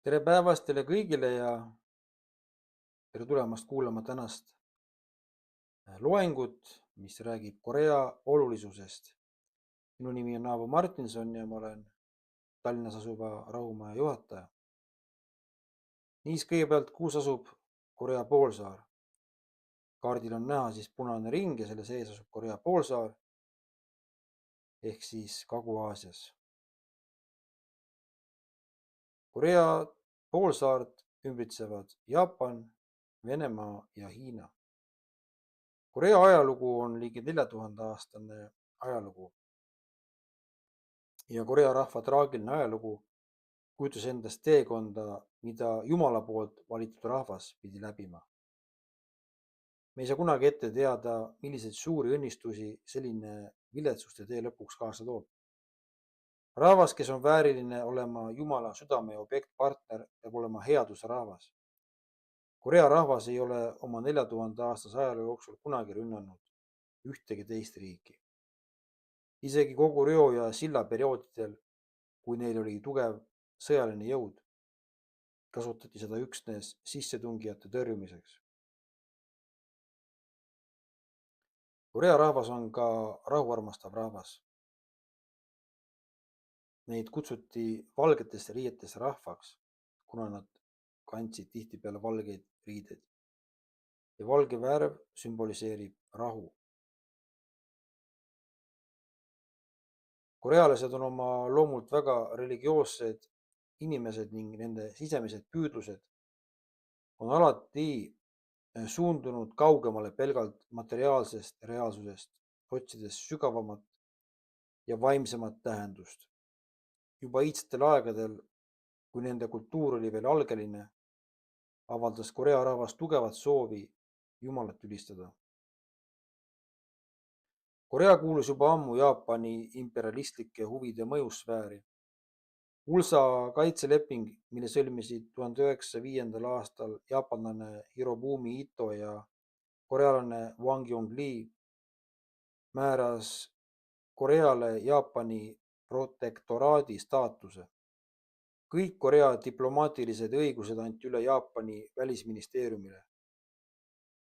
Tere päevast teile kõigile ja tere tulemast kuulama tänast loengut, mis räägib Korea olulisusest. Minu nimi on Aavo Martinson ja ma olen Tallinnas asuva rahumaja juhataja. Niisiis kõigepealt, kus asub Korea poolsaar? Kaardil on näha siis punane ring ja selle sees asub Korea poolsaar ehk siis Kagu-Aasias. Korea poolsaart ümbritsevad Jaapan, Venemaa ja Hiina. Korea ajalugu on ligi 4000-aastane ajalugu ja Korea rahva traagiline ajalugu kujutas endast teekonda, mida Jumala poolt valitud rahvas pidi läbima. Me ei saa kunagi ette teada, milliseid suuri õnnistusi selline viletsuste tee lõpuks kaasa toob. Rahvas, kes on vääriline olema Jumala südame ja objektpartner, peab olema headuse rahvas. Korea rahvas ei ole oma 4000-aastase ajaloo jooksul kunagi rünnanud ühtegi teist riiki. Isegi kogu Reo ja Silla perioodidel, kui neil oli tugev sõjaline jõud, kasutati seda üksnes sissetungijate tõrjumiseks. Korea rahvas on ka rahuarmastav rahvas. Neid kutsuti valgetesse riietesse rahvaks, kuna nad kandsid tihtipeale valgeid riideid. Ja valge värv sümboliseerib rahu. Korealased on oma loomult väga religioossed inimesed ning nende sisemised püüdlused on alati suundunud kaugemale pelgalt materiaalsest reaalsusest, otsides sügavamat ja vaimsemat tähendust. Juba iidsetel aegadel, kui nende kultuur oli veel algeline, avaldas Korea rahvas tugevat soovi Jumalat ülistada. Korea kuulus juba ammu Jaapani imperialistlike huvide mõjusfääri. USA kaitseleping, mille sõlmisid 1905. aastal jaapanlane Hirobumi Ito ja korealane Wang Yongli, määras Koreale Jaapani protektoraadi staatuse. Kõik Korea diplomaatilised õigused anti üle Jaapani välisministeeriumile.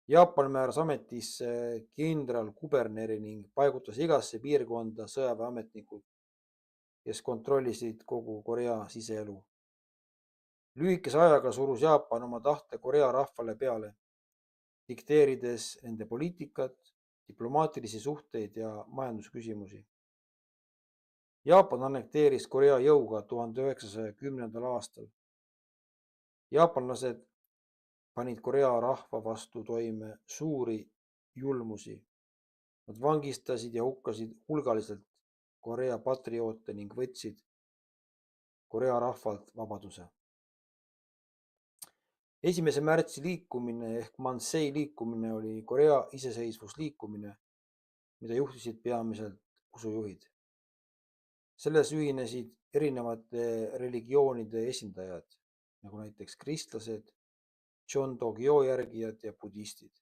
Jaapan määras ametisse kindralkuberneri ning paigutas igasse piirkonda sõjaväeametnikud, kes kontrollisid kogu Korea siseelu. Lühikese ajaga surus Jaapan oma tahte Korea rahvale peale, dikteerides nende poliitikat, diplomaatilisi suhteid ja majandusküsimusi. Jaapan annekteeris Korea jõuga 1910. aastal. Jaapanlased panid Korea rahva vastu toime suuri julmusi. Nad vangistasid ja hukkasid hulgaliselt Korea patrioote ning võtsid Korea rahvalt vabaduse. 1. märtsi liikumine ehk Mansei liikumine oli Korea iseseisvusliikumine, mida juhtisid peamiselt usujuhid. Selles ühinesid erinevate religioonide esindajad, nagu näiteks kristlased, Chondogyo järgijad ja budistid.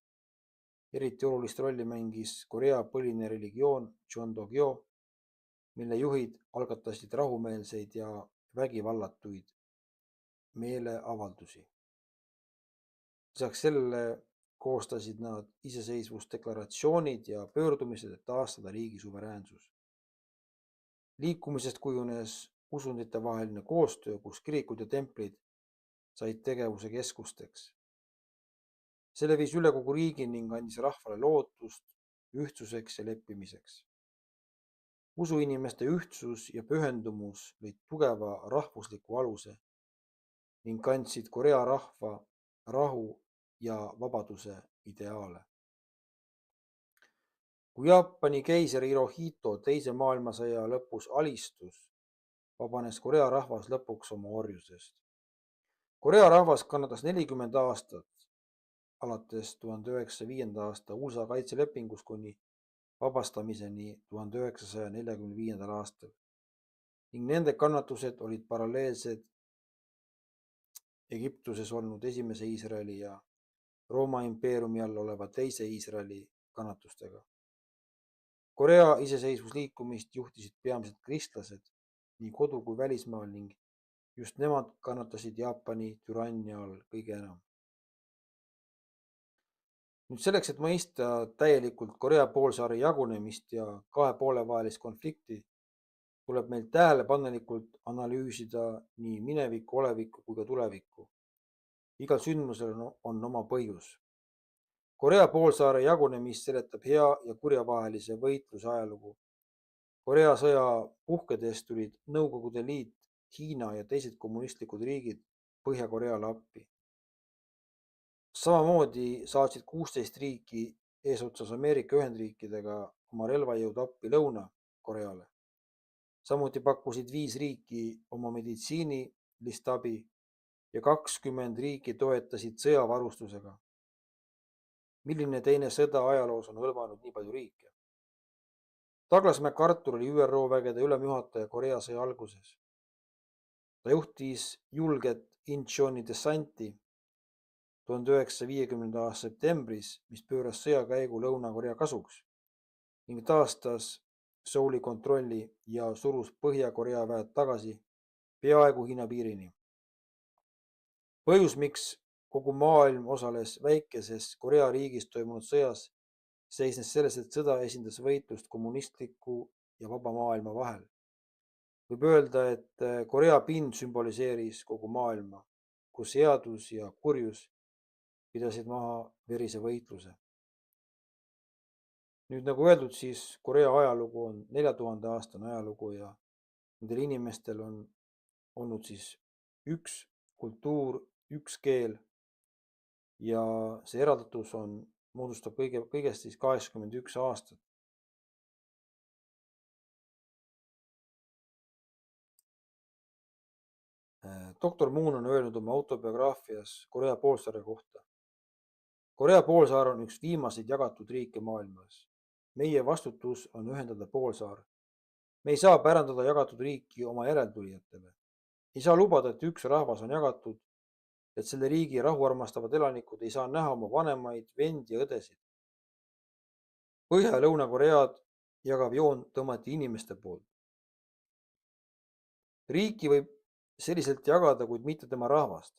Eriti olulist rolli mängis Korea põline religioon Chondogyo, mille juhid algatasid rahumeelseid ja vägivallatuid meeleavaldusi. Lisaks sellele koostasid nad iseseisvusdeklaratsioonid ja pöördumised, et taastada riigi suveräänsus. Liikumisest kujunes usunditevaheline koostöö, kus kirikud ja templid said tegevuse keskusteks. See levis üle kogu riigi ning andis rahvale lootust ühtsuseks ja leppimiseks. Usuinimeste ühtsus ja pühendumus lõid tugeva rahvusliku aluse ning kandsid Korea rahva rahu ja vabaduse ideaale. Kui Jaapani keiser Hirohito teise maailmasõja lõpus alistus, vabanes Korea rahvas lõpuks oma orjusest. Korea rahvas kannatas 40 aastat, alates 1905. aasta USA kaitselepingus kuni vabastamiseni 1945. aastal. Ning nende kannatused olid paralleelsed Egiptuses olnud esimese Iisraeli ja Rooma impeeriumi all oleva teise Iisraeli kannatustega. Korea iseseisvusliikumist juhtisid peamiselt kristlased nii kodu- kui välismaal ning just nemad kannatasid Jaapani türannia all kõige enam. Nüüd selleks, et mõista täielikult Korea poolsaare jagunemist ja kahe poole vahelist konflikti, tuleb meil tähelepanelikult analüüsida nii minevikku, olevikku kui ka tulevikku. Igal sündmusel on oma põhjus. Korea poolsaare jagunemist seletab hea ja kurja vahelise võitluse ajalugu. Korea sõja puhkedes tulid Nõukogude Liit, Hiina ja teised kommunistlikud riigid Põhja-Koreale appi. Samamoodi saatsid 16 riiki eesotsas Ameerika Ühendriikidega oma relvajõud appi Lõuna-Koreale. Samuti pakkusid 5 riiki oma meditsiinilist abi ja 20 riiki toetasid sõjavarustusega. Milline teine sõda ajaloos on hõlmanud nii palju riike? Douglas MacArthur oli ÜRO vägede ülemjuhataja Korea sõja alguses. Ta juhtis julget Incheoni dessanti 1950. aasta septembris, mis pööras sõjakäigu Lõuna-Korea kasuks ning taastas Seouli kontrolli ja surus Põhja-Korea väed tagasi peaaegu Hiina piirini. Põhjus, miks kogu maailm osales väikeses Korea riigis toimunud sõjas, seisnes selles, et sõda esindas võitlust kommunistliku ja vaba maailma vahel. Võib öelda, et Korea pind sümboliseeris kogu maailma, kus headus ja kurjus pidasid maha verise võitluse. Nüüd nagu öeldud, siis Korea ajalugu on 4000 aastane ajalugu ja nendel inimestel on olnud siis üks kultuur, üks keel ja see eraldatus moodustab kõigest siis 81 aastat. Doktor Moon on öelnud oma autobiograafias Korea poolsaare kohta. Korea poolsaar on üks viimaseid jagatud riike maailmas. Meie vastutus on ühendada poolsaar. Me ei saa pärandada jagatud riiki oma järeltulijatele. Ei saa lubada, et üks rahvas on jagatud, et selle riigi rahuarmastavad elanikud ei saa näha oma vanemaid, vendi ja õdesid. Põhja- ja Lõuna-Koread jagav joon tõmmati inimeste poolt. Riiki võib selliselt jagada, kuid mitte tema rahvast.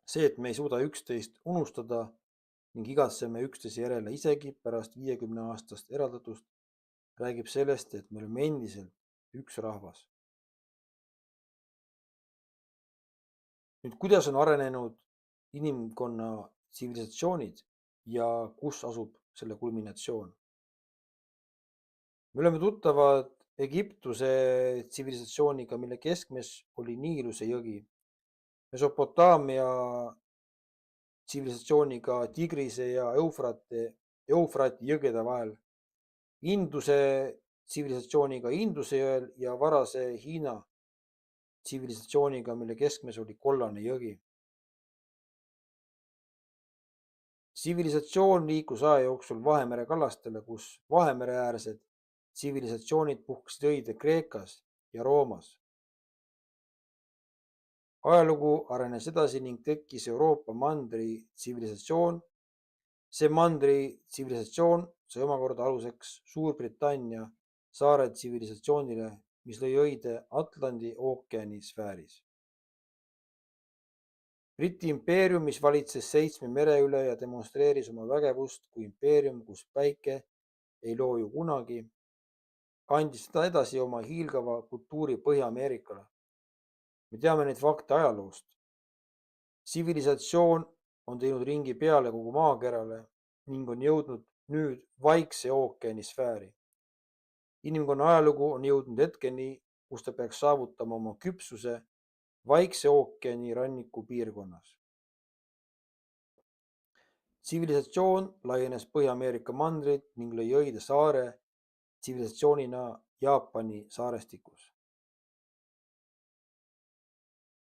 See, et me ei suuda üksteist unustada ning igatseme üksteise järele isegi pärast 50 aastast eraldatust, räägib sellest, et me oleme endiselt üks rahvas. Nüüd, kuidas on arenenud inimkonna tsivilisatsioonid ja kus asub selle kulminatsioon? Me oleme tuttavad Egiptuse tsivilisatsiooniga, mille keskmes oli Niiluse jõgi. Mesopotaamia tsivilisatsiooniga Tigrise ja Eufrati jõgede vahel. Induse tsivilisatsiooniga Induse jõel ja varase Hiina tsivilisatsiooniga, mille keskmes oli Kollane jõgi. Tsivilisatsioon liikus aja jooksul Vahemere kallastele, kus Vahemereäärsed tsivilisatsioonid puhkesid õide Kreekas ja Roomas. Ajalugu arenes edasi ning tekkis Euroopa mandri tsivilisatsioon. See mandri tsivilisatsioon sai omakorda aluseks Suurbritannia saare tsivilisatsioonile, mis lõi õide Atlandi ookeani sfääris. Briti impeerium, mis valitses 7 mere üle ja demonstreeris oma vägevust kui impeerium, kus päike ei looju kunagi, andis seda edasi oma hiilgava kultuuri Põhja-Ameerikale. Me teame neid fakte ajaloost. Tsivilisatsioon on teinud ringi peale kogu maakerale ning on jõudnud nüüd Vaikse ookeani sfääri. Inimkonna ajalugu on jõudnud hetkeni, kus ta peaks saavutama oma küpsuse Vaikse ookeani ranniku piirkonnas. Tsivilisatsioon laienes Põhja-Ameerika mandrit ning lõi õide saare tsivilisatsioonina Jaapani saarestikus.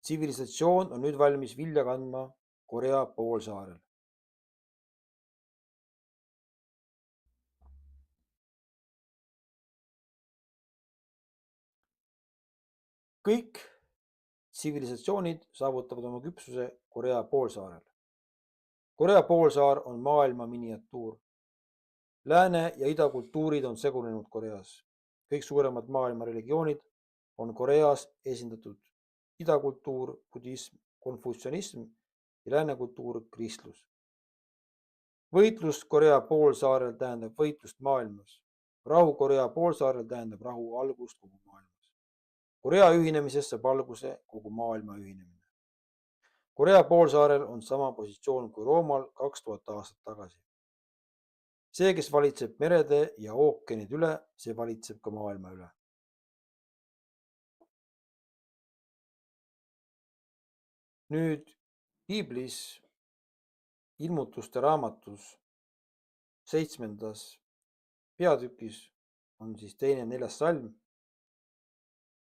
Tsivilisatsioon on nüüd valmis vilja kandma Korea poolsaarel. Kõik tsivilisatsioonid saavutavad oma küpsuse Korea poolsaarel. Korea poolsaar on maailma miniatuur. Lääne ja ida kultuurid on segunenud Koreas. Kõik suuremad maailma religioonid on Koreas esindatud idakultuur budism, konfutsionism ja lääne kultuur kristlus. Võitlus Korea poolsaarel tähendab võitlust maailmas. Rahu Korea poolsaarel tähendab rahu algust kogu maailmas. Korea ühinemisest saab alguse kogu maailma ühinemine. Korea poolsaarel on sama positsioon kui Roomal 2000 aastat tagasi. See, kes valitseb merede ja ookeanid üle, see valitseb ka maailma üle. Nüüd piiblis ilmutuste raamatus 7. peatükis on siis 2. ja 4. salm,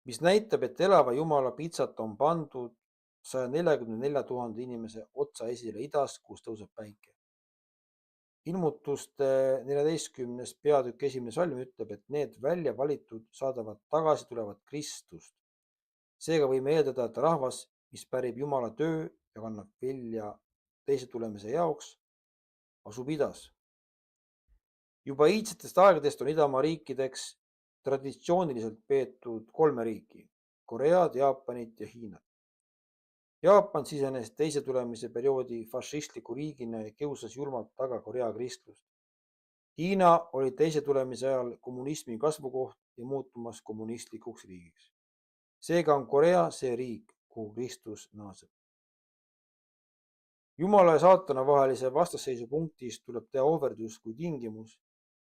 mis näitab, et elava Jumala pitsat on pandud 144 000 inimese otsa esile idast, kus tõuseb päike. Ilmutuste 14. peatükk 1. salm ütleb, et need välja valitud saadavad tagasi tulevat Kristust. Seega võime eeldada, et rahvas, mis pärib Jumala töö ja kannab vilja teise tulemise jaoks, asub idas. Juba iidsetest aegadest on idamaa riikideks traditsiooniliselt peetud 3 riiki: Koread, Jaapanit ja Hiinat. Jaapan sisenes teise tulemise perioodi fašistliku riigina ja kiusas julmalt taga Korea kristlust. Hiina oli teise tulemise ajal kommunismi kasvukoht ja muutumas kommunistlikuks riigiks. Seega on Korea see riik, kuhu Kristus naaseb. Jumala ja saatana vahelise vastasseisu punktis tuleb teha ohverdus kui tingimus,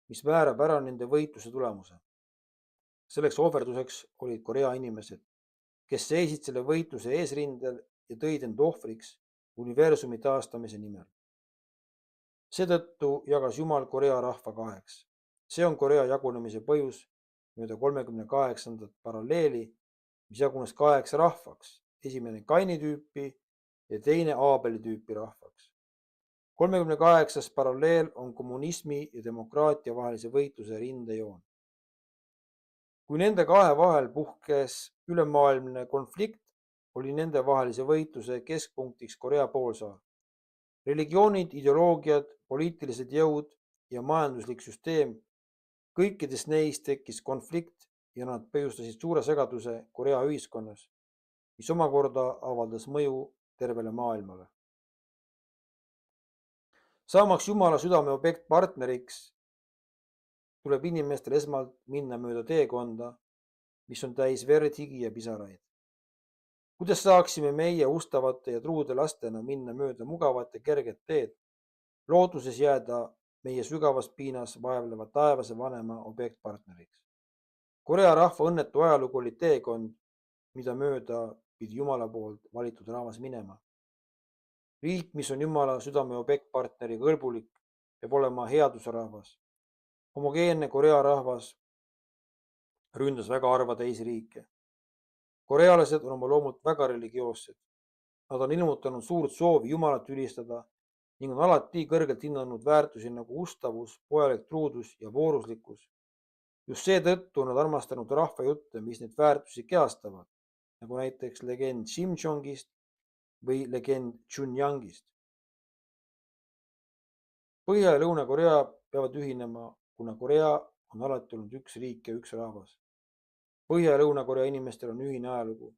mis määrab ära nende võitluse tulemuse. Selleks ohverduseks olid Korea inimesed, kes seisid selle võitluse eesrindel ja tõid end ohvriks universumi taastamise nimel. Seetõttu jagas Jumal Korea rahva kaheks. See on Korea jagunemise põhjus mööda 38. paralleeli, mis jagunes 8 rahvaks, esimene Kaini tüüpi ja teine Aabeli tüüpi rahvaks. 38. paralleel on kommunismi ja demokraatia vahelise võitluse rindejoon. Kui nende kahe vahel puhkes ülemaailmne konflikt, oli nende vahelise võitluse keskpunktiks Korea poolsaar. Religioonid, ideoloogiad, poliitilised jõud ja majanduslik süsteem, kõikides neis tekkis konflikt ja nad põhjustasid suure segaduse Korea ühiskonnas, mis omakorda avaldas mõju tervele maailmale. Saamaks Jumala südame objektpartneriks, tuleb inimestel esmalt minna mööda teekonda, mis on täis verd, higi ja pisaraid. Kuidas saaksime meie ustavate ja truude lastena minna mööda mugavat ja kerget teed, lootuses jääda meie sügavas piinas vaevleva taevase vanema objektpartneriks? Korea rahva õnnetu ajalugu oli teekond, mida mööda pidi Jumala poolt valitud rahvas minema. Riik, mis on Jumala südame objektpartneri kõlbulik, peab olema headuse rahvas. Homogeenne Korea rahvas ründas väga harva teisi riike. Korealased on oma loomult väga religioossed. Nad on ilmutanud suurt soovi Jumalat ülistada ning on alati kõrgelt hinnanud väärtusi nagu ustavus, pojalik truudus ja vooruslikkus. Just seetõttu on nad armastanud rahvajutte, mis neid väärtusi kehastavad, nagu näiteks legend Shimchongist või legend Chunyangist. Põhja- ja Lõuna-Korea peavad ühinema, kuna Korea on alati olnud üks riik ja üks rahvas. Põhja- ja Lõuna-Korea inimestel on ühine ajalugu.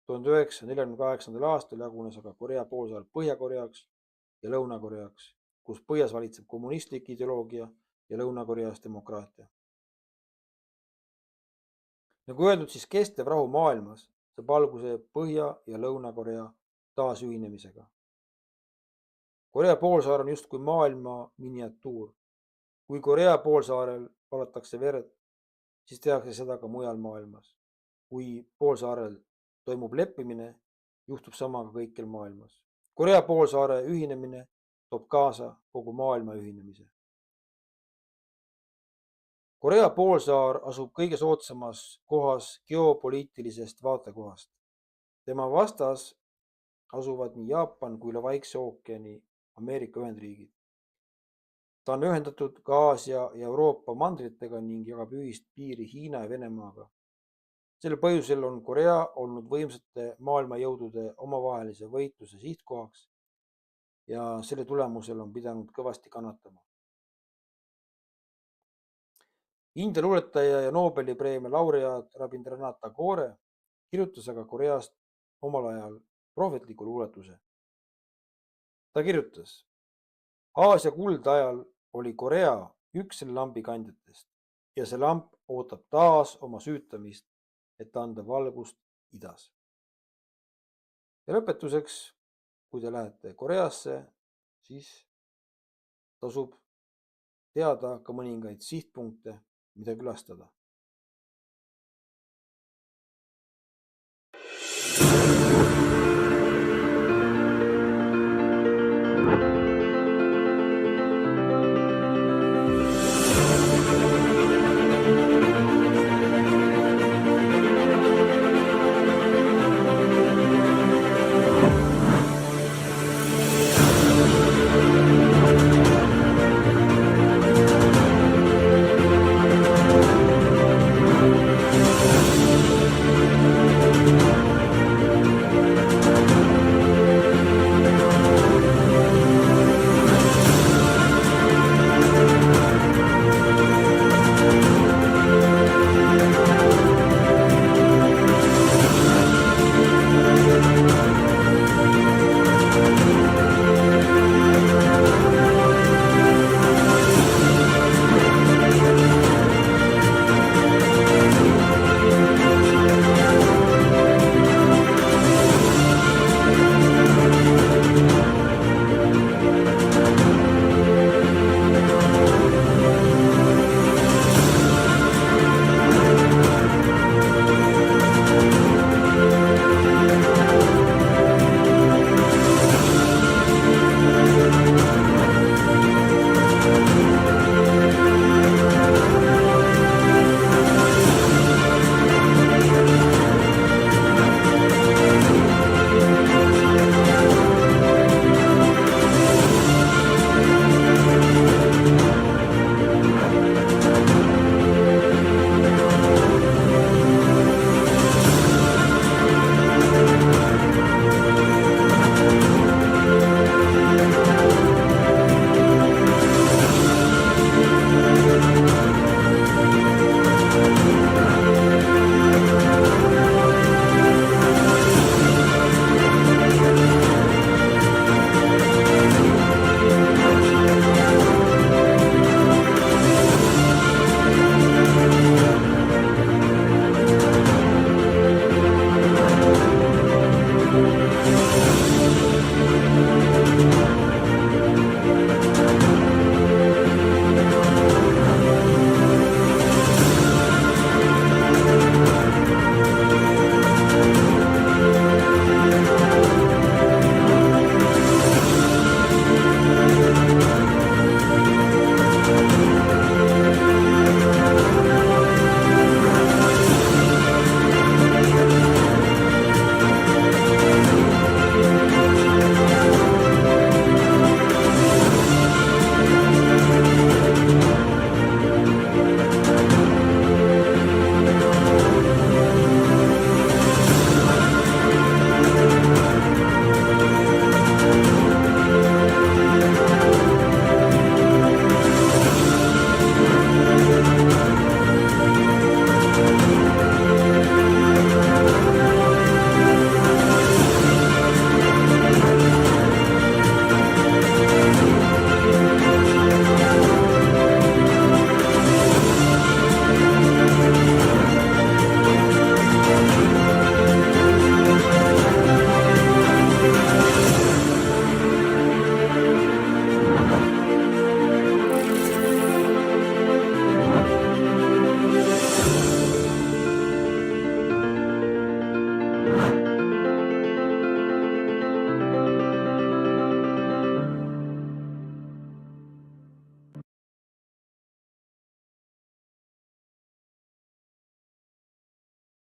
1948. aastal jagunes aga Korea poolsaar Põhja-Koreaks ja Lõuna-Koreaks, kus põhjas valitseb kommunistlik ideoloogia ja Lõuna-Koreas demokraatia. Nagu öeldud, siis kestev rahu maailmas saab alguse Põhja- ja Lõuna-Korea taasühinemisega. Korea poolsaar on justkui maailma miniatuur. Kui Korea poolsaarel valatakse verd, siis tehakse seda ka mujal maailmas. Kui poolsaarel toimub leppimine, juhtub sama ka kõikjal maailmas. Korea poolsaare ühinemine toob kaasa kogu maailma ühinemise. Korea poolsaar asub kõige soodsamas kohas geopoliitilisest vaatekohast. Tema vastas asuvad nii Jaapan kui ka Vaikse ookeani Ameerika Ühendriigid. Ta on ühendatud ka Aasia ja Euroopa mandritega ning jagab ühist piiri Hiina ja Venemaaga. Sel põhjusel on Korea olnud võimsate maailmajõudude omavahelise võitluse sihtkohaks ja selle tulemusel on pidanud kõvasti kannatama. India luuletaja ja Nobeli preemia laureaat Rabindranath Tagore kirjutas aga Koreast omal ajal prohvetliku luuletuse. ta kirjutas: Aasia kuldajal oli Korea üks selle lambi kandjatest ja see lamp ootab taas oma süütamist, et anda valgust idas. ja lõpetuseks, kui te lähete Koreasse, siis tasub teada ka mõningaid sihtpunkte, mida külastada.